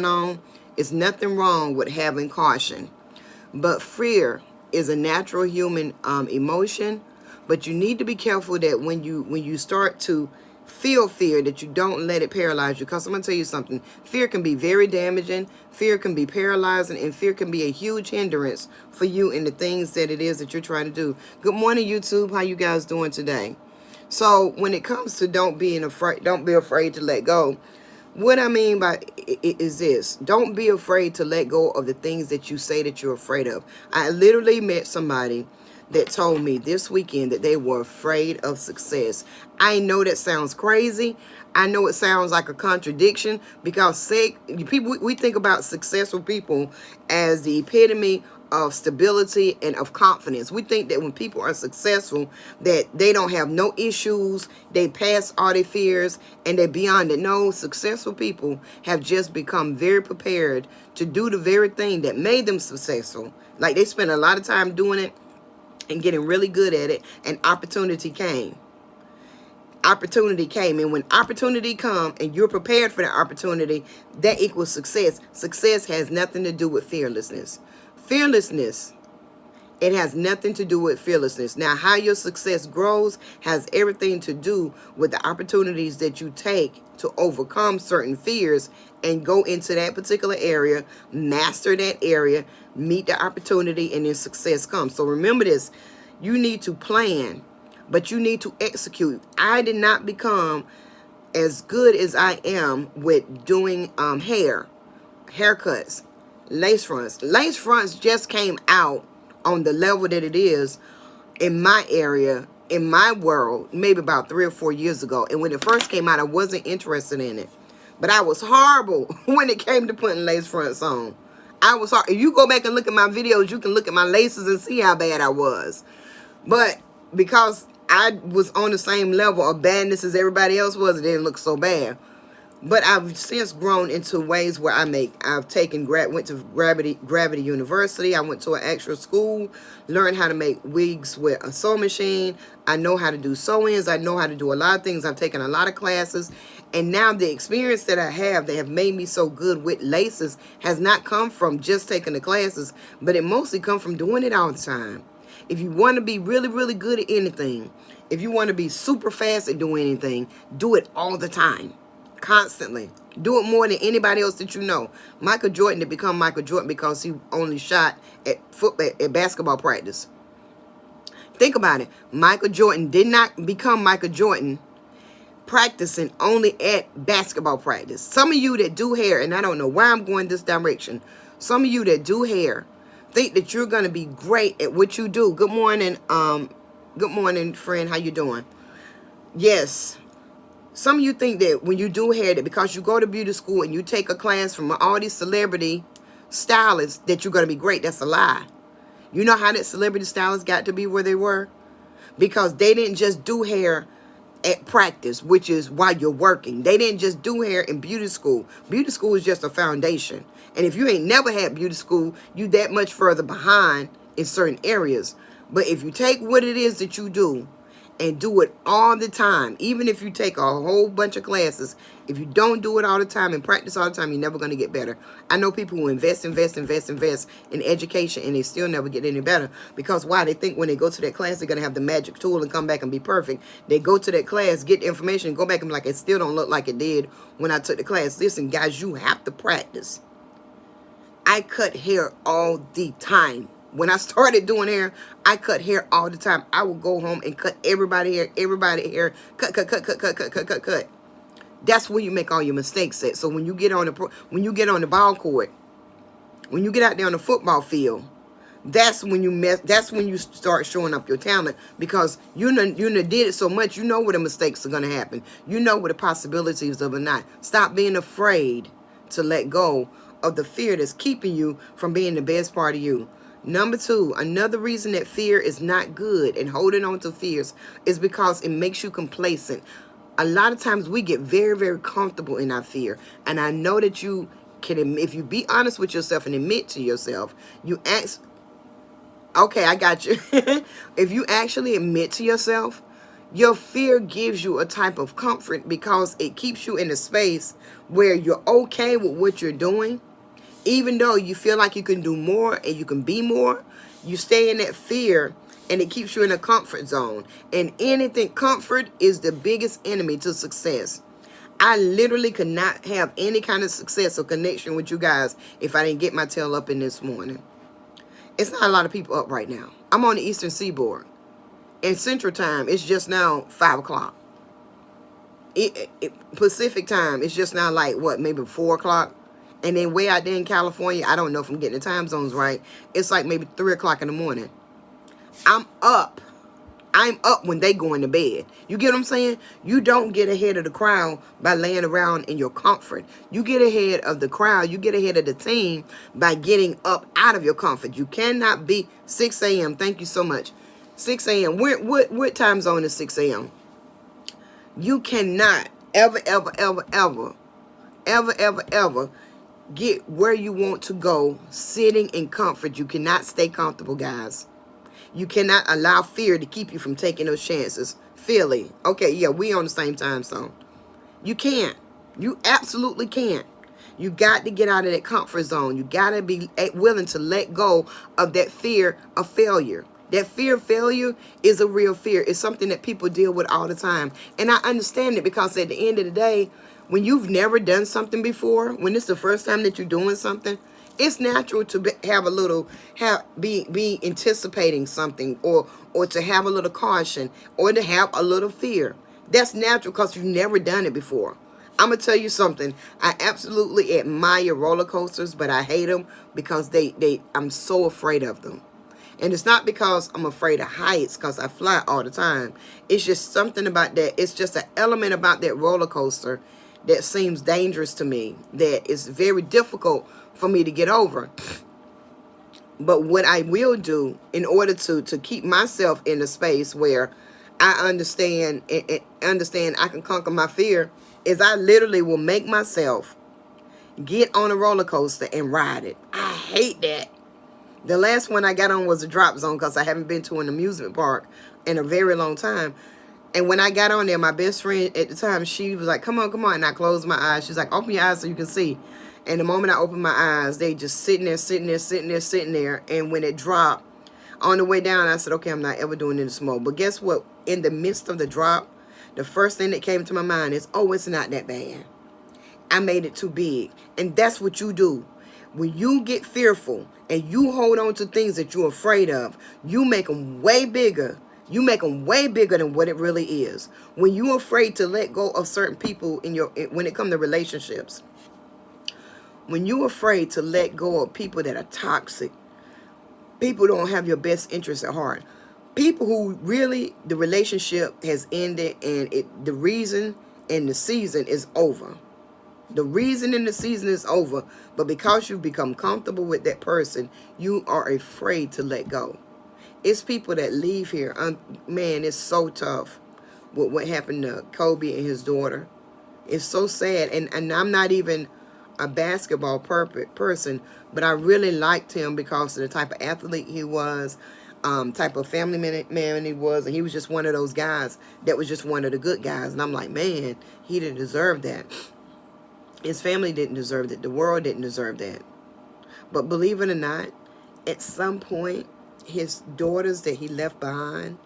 going on, it's nothing wrong with having caution. But fear is a natural human emotion. But you need to be careful that when you start to feel fear, that you don't let it paralyze you. Because I'm going to tell you something. Fear can be very damaging. Fear can be paralyzing. And fear can be a huge hindrance for you in the things that it is that you're trying to do. Good morning, YouTube. How you guys doing today? So when it comes to don't be afraid to let go. What I mean by it is this: don't be afraid to let go of the things that you say that you're afraid of. I literally met somebody that told me this weekend that they were afraid of success. I know that sounds crazy. I know it sounds like a contradiction, because we think about successful people as the epitome of stability and of confidence. We think that when people are successful, that they don't have no issues, they pass all their fears, and they're beyond it. No, successful people have just become very prepared to do the very thing that made them successful. Like, they spent a lot of time doing it and getting really good at it, and opportunity came. Opportunity came, and when opportunity come and you're prepared for the opportunity, that equals success. Success has nothing to do with fearlessness. Fearlessness, it has nothing to do with fearlessness. Now, how your success grows has everything to do with the opportunities that you take to overcome certain fears and go into that particular area, master that area, meet the opportunity, and then success comes. So remember this: you need to plan, but you need to execute. I did not become as good as I am with doing haircuts, lace fronts. Lace fronts just came out on the level that it is in my area, in my world, maybe about 3 or 4 years ago. And when it first came out, I wasn't interested in it. But I was horrible when it came to putting lace fronts on. I was hard. If you go back and look at my videos, you can look at my laces and see how bad I was. But because I was on the same level of badness as everybody else was, it didn't look so bad. But I've since grown into ways where I've taken, went to Gravity University. I went to an extra school, learned how to make wigs with a sewing machine. I know how to do sew-ins. I know how to do a lot of things. I've taken a lot of classes. And now the experience that I have that have made me so good with laces has not come from just taking the classes, but it mostly comes from doing it all the time. If you want to be really, really good at anything, if you want to be super fast at doing anything, do it all the time. Constantly. Do it more than anybody else that you know. Michael Jordan did become Michael Jordan because he only shot at basketball practice. Think about it. Michael Jordan did not become Michael Jordan practicing only at basketball practice. Some of you that do hair, and I don't know why I'm going this direction, some of you that do hair think that you're going to be great at what you do. Good morning, friend. How you doing? Yes. Some of you think that when you do hair, that because you go to beauty school and you take a class from all these celebrity stylists, that you're going to be great. That's a lie. You know how that celebrity stylists got to be where they were? Because they didn't just do hair at practice, which is while you're working. They didn't just do hair in beauty school. Beauty school is just a foundation. And if you ain't never had beauty school, you that much further behind in certain areas. But if you take what it is that you do and do it all the time, even if you take a whole bunch of classes, if you don't do it all the time and practice all the time, you're never going to get better. I know people who invest in education and they still never get any better. Because why? They think when they go to that class, they're going to have the magic tool and come back and be perfect. They go to that class, get the information, and go back and be like, it still don't look like it did when I took the class. Listen, guys, you have to practice. I cut hair all the time. When I started doing hair, I cut hair all the time. I would go home and cut everybody hair, cut. That's where you make all your mistakes at. So when you get on the ball court, when you get out there on the football field, that's when you start showing up your talent, because you did it so much, you know where the mistakes are going to happen. You know where the possibilities of it not. Stop being afraid to let go of the fear that's keeping you from being the best part of you. Number 2, another reason that fear is not good and holding on to fears is because it makes you complacent. A lot of times we get very, very comfortable in our fear. And I know that you can, if you be honest with yourself and admit to yourself, you ask, okay, I got you. If you actually admit to yourself, Your fear gives you a type of comfort because it keeps you in a space where you're okay with what you're doing. Even though you feel like you can do more and you can be more, you stay in that fear and it keeps you in a comfort zone. And anything, comfort is the biggest enemy to success. I literally could not have any kind of success or connection with you guys if I didn't get my tail up in this morning. It's not a lot of people up right now. I'm on the Eastern Seaboard. In Central Time, it's just now 5 o'clock. Pacific Time, it's just now like, what, maybe 4 o'clock? And then way out there in California, I don't know if I'm getting the time zones right, it's like maybe 3 o'clock in the morning. I'm up. I'm up when they go into bed. You get what I'm saying? You don't get ahead of the crowd by laying around in your comfort. You get ahead of the crowd. You get ahead of the team by getting up out of your comfort. You cannot be 6 a.m. Thank you so much. 6 a.m. What time zone is 6 a.m.? You cannot ever get where you want to go sitting in comfort. You cannot stay comfortable, guys. You cannot allow fear to keep you from taking those chances. Philly. Okay, yeah, we on the same time zone. You can't. You absolutely can't. You got to get out of that comfort zone. You got to be willing to let go of that fear of failure. That fear of failure is a real fear. It's something that people deal with all the time. And I understand it because at the end of the day, when you've never done something before, when it's the first time that you're doing something, it's natural to be anticipating something or to have a little caution or to have a little fear. That's natural because you've never done it before. I'm going to tell you something. I absolutely admire roller coasters, but I hate them because I'm so afraid of them. And it's not because I'm afraid of heights, because I fly all the time. It's just something about that. It's just an element about that roller coaster that seems dangerous to me, that is very difficult for me to get over. But what I will do in order to keep myself in a space where I understand I can conquer my fear is I literally will make myself get on a roller coaster and ride it. I hate that. The last one I got on was a drop zone because I haven't been to an amusement park in a very long time. And when I got on there, my best friend at the time, she was like, come on, come on. And I closed my eyes. She's like, open your eyes so you can see. And the moment I opened my eyes, they just sitting there. And when it dropped, on the way down, I said, okay, I'm not ever doing this more. But guess what? In the midst of the drop, the first thing that came to my mind is, oh, it's not that bad. I made it too big. And that's what you do. When you get fearful and you hold on to things that you're afraid of, you make them way bigger. You make them way bigger than what it really is. When you're afraid to let go of certain people when it comes to relationships, when you're afraid to let go of people that are toxic, people don't have your best interests at heart, people who really the relationship has ended and the reason and the season is over. The reason and the season is over, but because you've become comfortable with that person, you are afraid to let go. It's people that leave here. Man, it's so tough with what happened to Kobe and his daughter. It's so sad. And I'm not even a basketball person, but I really liked him because of the type of athlete he was, type of family man he was. And he was just one of those guys that was just one of the good guys. And I'm like, man, he didn't deserve that. His family didn't deserve that. The world didn't deserve that. But believe it or not, at some point, his daughters that he left behind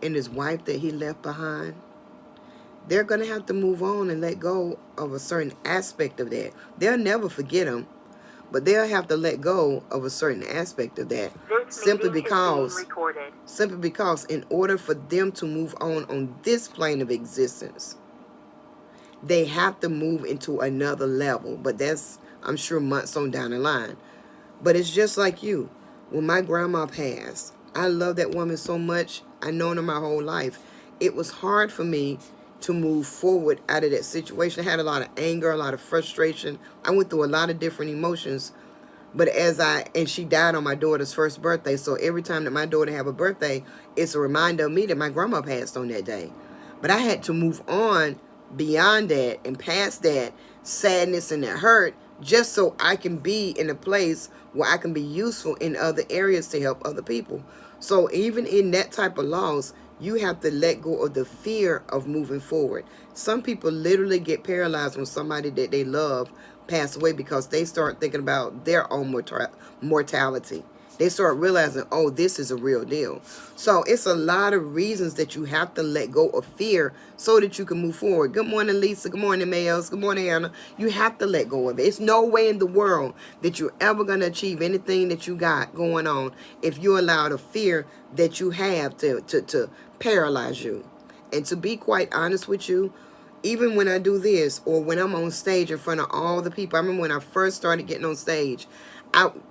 and his wife that he left behind, they're going to have to move on and let go of a certain aspect of that. They'll never forget him, but they'll have to let go of a certain aspect of that simply because in order for them to move on this plane of existence, they have to move into another level. But that's, I'm sure, months on down the line. But it's just like you. When my grandma passed, I love that woman so much. I've known her my whole life. It was hard for me to move forward out of that situation. I had a lot of anger, a lot of frustration. I went through a lot of different emotions. But and she died on my daughter's first birthday. So every time that my daughter have a birthday, it's a reminder of me that my grandma passed on that day. But I had to move on beyond that and past that sadness and that hurt just so I can be in a place where I can be useful in other areas to help other people. So even in that type of loss, You have to let go of the fear of moving forward. Some people literally get paralyzed when somebody that they love pass away because they start thinking about their own mortality. They start realizing, oh, this is a real deal. So it's a lot of reasons that you have to let go of fear so that you can move forward. Good morning, Lisa. Good morning, Mayels. Good morning, Anna. You have to let go of it. It's no way in the world that you're ever going to achieve anything that you got going on if you allow the fear that you have to paralyze you. And to be quite honest with you, even when I do this or when I'm on stage in front of all the people, I remember when I first started getting on stage,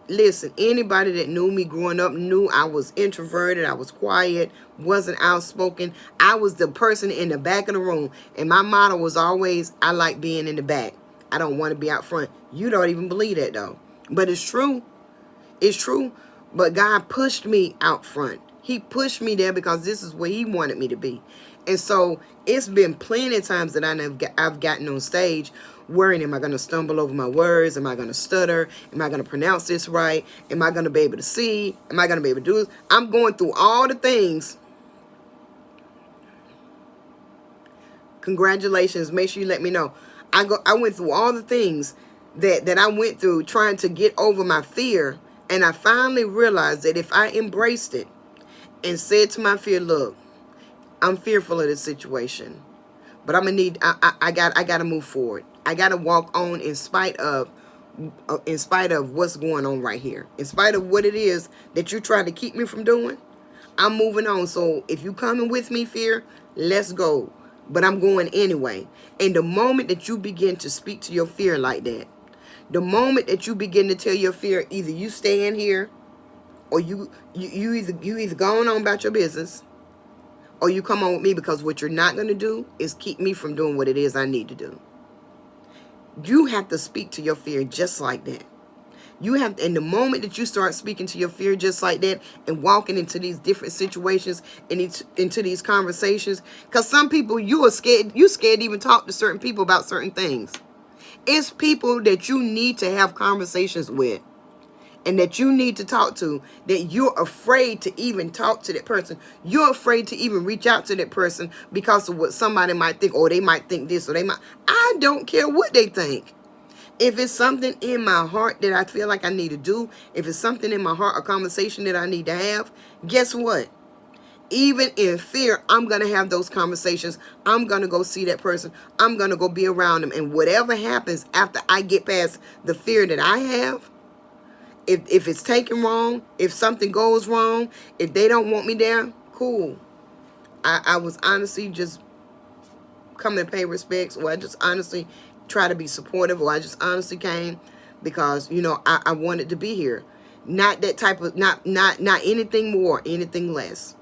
listen, anybody that knew me growing up knew I was introverted, I was quiet, wasn't outspoken. I was the person in the back of the room. And my motto was always, I like being in the back. I don't want to be out front. You don't even believe that though. But it's true. It's true. But God pushed me out front. He pushed me there because this is where he wanted me to be. And so it's been plenty of times that I've gotten on stage worrying, am I going to stumble over my words? Am I going to stutter? Am I going to pronounce this right? Am I going to be able to see? Am I going to be able to do this? I'm going through all the things. Congratulations. Make sure you let me know. I went through all the things that I went through trying to get over my fear. And I finally realized that if I embraced it and said to my fear, look, I'm fearful of this situation, but I'm gonna need. I got to move forward. I got to walk on in spite of what's going on right here. In spite of what it is that you're trying to keep me from doing, I'm moving on. So if you coming with me, fear, let's go. But I'm going anyway. And the moment that you begin to speak to your fear like that, the moment that you begin to tell your fear, either you stay in here, or you either going on about your business, or you come on with me, because what you're not going to do is keep me from doing what it is I need to do. You have to speak to your fear just like that. You have to, in the moment that you start speaking to your fear just like that and walking into these different situations and into these conversations, because some people you're scared to even talk to certain people about certain things. It's people that you need to have conversations with and that you need to talk to, that you're afraid to even talk to that person. You're afraid to even reach out to that person because of what somebody might think, or they might think this, or they might. I don't care what they think. If it's something in my heart that I feel like I need to do, if it's something in my heart, a conversation that I need to have, guess what? Even in fear, I'm going to have those conversations. I'm going to go see that person. I'm going to go be around them. And whatever happens after I get past the fear that I have, if it's taken wrong, if something goes wrong, if they don't want me there, cool. I was honestly just coming to pay respects, or I just honestly try to be supportive, or I just honestly came because, you know, I wanted to be here. Not that type of, not anything more, anything less.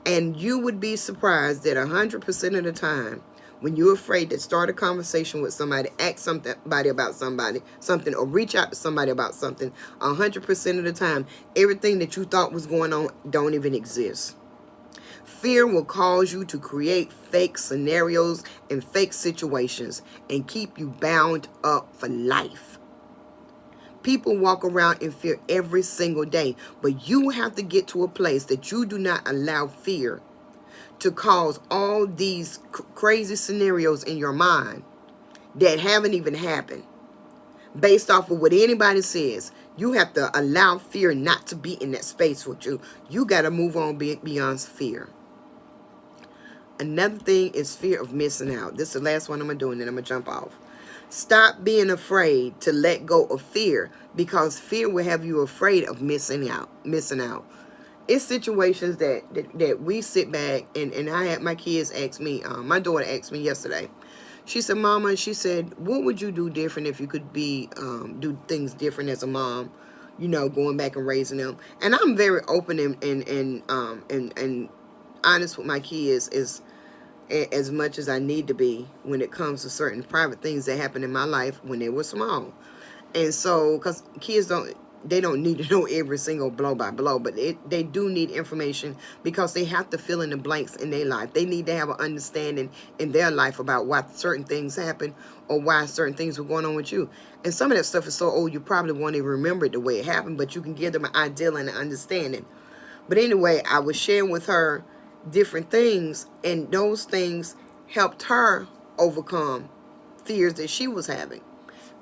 And you would be surprised that 100% of the time, when you're afraid to start a conversation with somebody, ask somebody about something, or reach out to somebody about something, 100% of the time, everything that you thought was going on don't even exist. Fear will cause you to create fake scenarios and fake situations and keep you bound up for life. People walk around in fear every single day, but you have to get to a place that you do not allow fear to cause all these crazy scenarios in your mind that haven't even happened. Based off of what anybody says, you have to allow fear not to be in that space with you. You got to move on beyond fear. Another thing is fear of missing out. This is the last one I'm going to do, and then I'm going to jump off. Stop being afraid to let go of fear, because fear will have you afraid of missing out. It's situations that we sit back, and I had my kids ask me, my daughter asked me yesterday. She said, Mama, she said, what would you do different if you could do things different as a mom, you know, going back and raising them? And I'm very open and honest with my kids as much as I need to be when it comes to certain private things that happened in my life when they were small. And so, because kids they don't need to know every single blow by blow, but they do need information, because they have to fill in the blanks in their life. They need to have an understanding in their life about why certain things happen, or why certain things were going on with you. And some of that stuff is so old you probably won't even remember it the way it happened, but you can give them an idea and an understanding. But anyway, I was sharing with her, different things, and those things helped her overcome fears that she was having,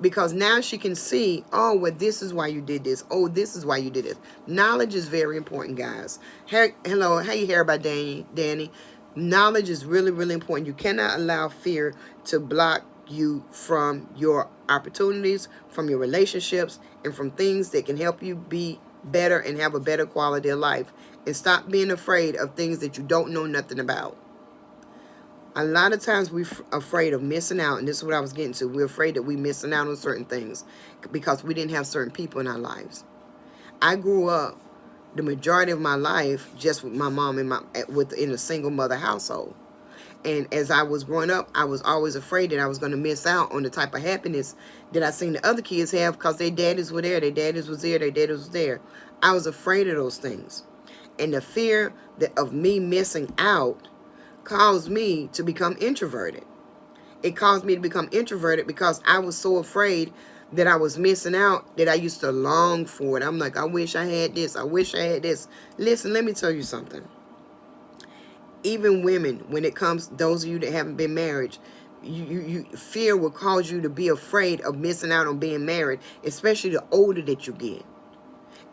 because now she can see, oh, well, this is why you did this. Oh, this is why you did this. Knowledge is very important, guys. Hello, how you hear about Danny? Knowledge is really, really important. You cannot allow fear to block you from your opportunities, from your relationships, and from things that can help you be better and have a better quality of life. And stop being afraid of things that you don't know nothing about. A lot of times we're afraid of missing out, and this is what I was getting to. We're afraid that we're missing out on certain things because we didn't have certain people in our lives. I grew up the majority of my life just with my mom and in a single mother household. And as I was growing up, I was always afraid that I was going to miss out on the type of happiness that I seen the other kids have because their daddies were there, their daddies was there, their daddies was there. I was afraid of those things. And the fear of me missing out caused me to become introverted. It caused me to become introverted because I was so afraid that I was missing out that I used to long for it. I'm like, I wish I had this. I wish I had this. Listen, let me tell you something. Even women, when it comes, those of you that haven't been married, fear will cause you to be afraid of missing out on being married, especially the older that you get.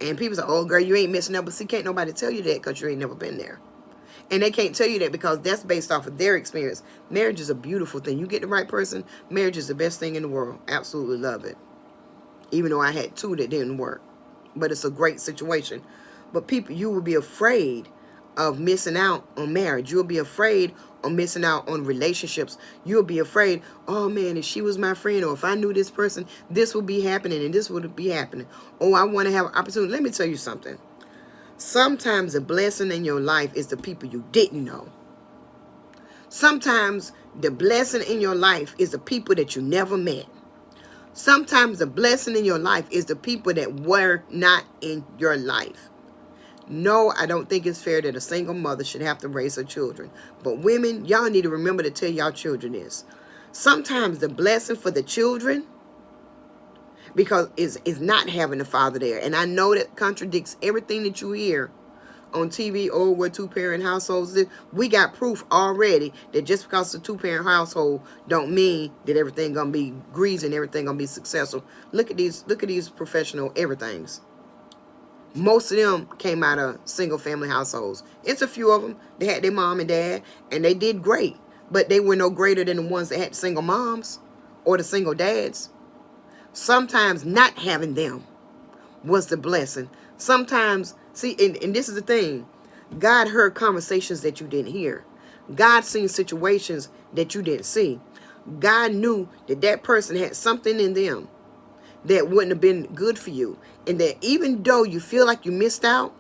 And people say, oh, girl, you ain't missing out. But see, can't nobody tell you that because you ain't never been there. And they can't tell you that because that's based off of their experience. Marriage is a beautiful thing. You get the right person, marriage is the best thing in the world. Absolutely love it. Even though I had two that didn't work. But it's a great situation. But people, you will be afraid of missing out on marriage. You'll be afraid of missing out on relationships. You'll be afraid, oh man, if she was my friend, or if I knew this person, this would be happening and this would be happening. Oh, I want to have an opportunity. Let me tell you something. Sometimes the blessing in your life is the people you didn't know. Sometimes the blessing in your life is the people that you never met. Sometimes the blessing in your life is the people that were not in your life. No, I don't think it's fair that a single mother should have to raise her children. But women, y'all need to remember to tell y'all children this. Sometimes the blessing for the children because is not having a father there. And I know that contradicts everything that you hear on TV. Oh, we're two-parent households. We got proof already that just because it's a two-parent household don't mean that everything gonna be greasy and everything gonna be successful. Look at these professional everythings. Most of them came out of single-family households. It's a few of them. They had their mom and dad, and they did great. But they were no greater than the ones that had single moms or the single dads. Sometimes not having them was the blessing. Sometimes, see, and this is the thing. God heard conversations that you didn't hear. God seen situations that you didn't see. God knew that that person had something in them that wouldn't have been good for you. And that even though you feel like you missed out,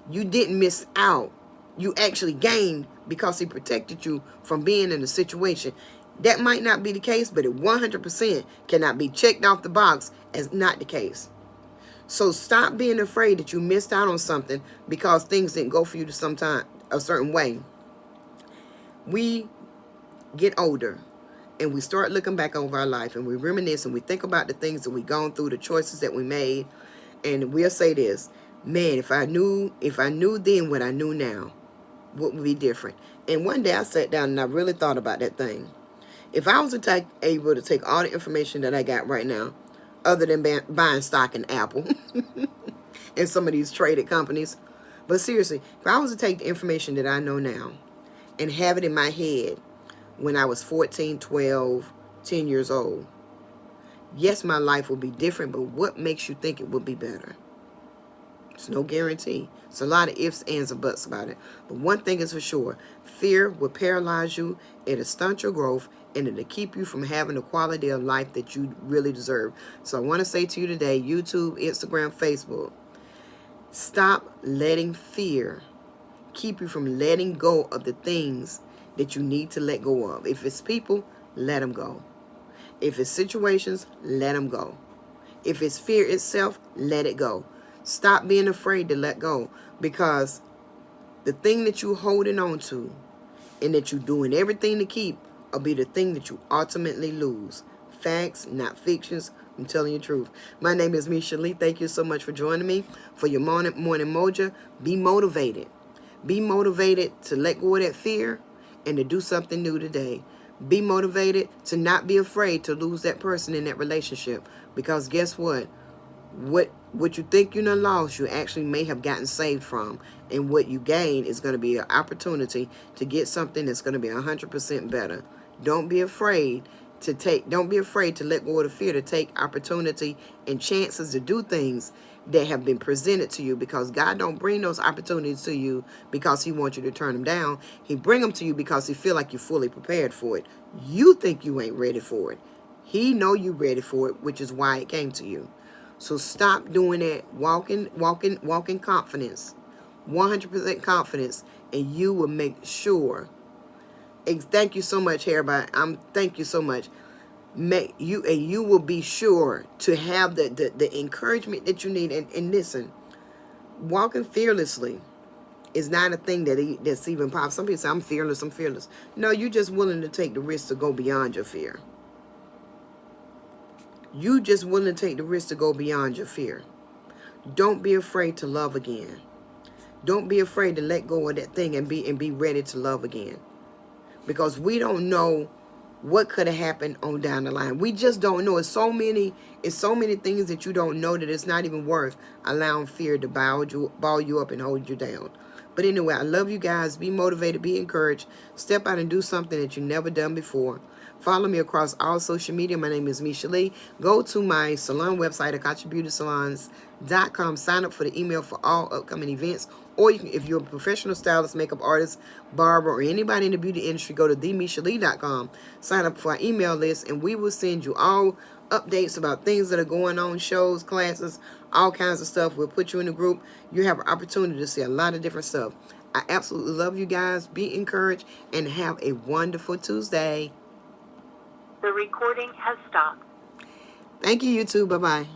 you didn't miss out. You actually gained because he protected you from being in a situation. That might not be the case, but it 100% cannot be checked off the box as not the case. So stop being afraid that you missed out on something because things didn't go for you to sometime a certain way. We get older and we start looking back over our life and we reminisce and we think about the things that we've gone through, the choices that we made, and we'll say this, man, if I knew then what I knew now, what would be different? And one day I sat down and I really thought about that thing. If I was able to take all the information that I got right now, other than buying stock in Apple and some of these traded companies, but seriously, if I was to take the information that I know now and have it in my head when I was 14, 12, 10 years old, yes, my life will be different, but what makes you think it would be better? It's no guarantee. It's a lot of ifs, ands, and buts about it. But one thing is for sure, fear will paralyze you, it'll stunt your growth, and it'll keep you from having the quality of life that you really deserve. So I want to say to you today, YouTube, Instagram, Facebook, stop letting fear keep you from letting go of the things that you need to let go of. If it's people, let them go. If it's situations, let them go. If it's fear itself, let it go. Stop being afraid to let go, because the thing that you're holding on to and that you're doing everything to keep will be the thing that you ultimately lose. Facts, not fictions. I'm telling you the truth. My name is Misha Lee. Thank you so much for joining me for your morning moja. Be motivated. Be motivated to let go of that fear and to do something new today. Be motivated to not be afraid to lose that person in that relationship. Because guess what? What you think you done lost, you actually may have gotten saved from. And what you gain is going to be an opportunity to get something that's going to be 100% better. Don't be afraid to let go of the fear, to take opportunity and chances to do things that have been presented to you, because God don't bring those opportunities to you because he wants you to turn them down. He bring them to you because he feel like you're fully prepared for it. You think you ain't ready for it. He know you ready for it, which is why it came to you. So stop doing that. Walk in confidence, 100% confidence, and you will make sure. Thank you so much, everybody. Thank you so much. You will be sure to have the encouragement that you need. And listen, walking fearlessly is not a thing that's even possible. Some people say, I'm fearless. No, you're just willing to take the risk to go beyond your fear. You just willing to take the risk to go beyond your fear. Don't be afraid to love again. Don't be afraid to let go of that thing and be ready to love again. Because we don't know what could have happened on down the line. We just don't know. It's so many things that you don't know that it's not even worth allowing fear to ball you up and hold you down. But anyway, I love you guys. Be motivated, be encouraged. Step out and do something that you've never done before. Follow me across all social media. My name is Misha Lee. Go to my salon website, akashabeautysalons.com. Sign up for the email for all upcoming events. Or you can, if you're a professional stylist, makeup artist, barber, or anybody in the beauty industry, go to themishalee.com. Sign up for our email list, and we will send you all updates about things that are going on, shows, classes, all kinds of stuff. We'll put you in a group. You have an opportunity to see a lot of different stuff. I absolutely love you guys. Be encouraged, and have a wonderful Tuesday. The recording has stopped. Thank you, YouTube. Bye-bye.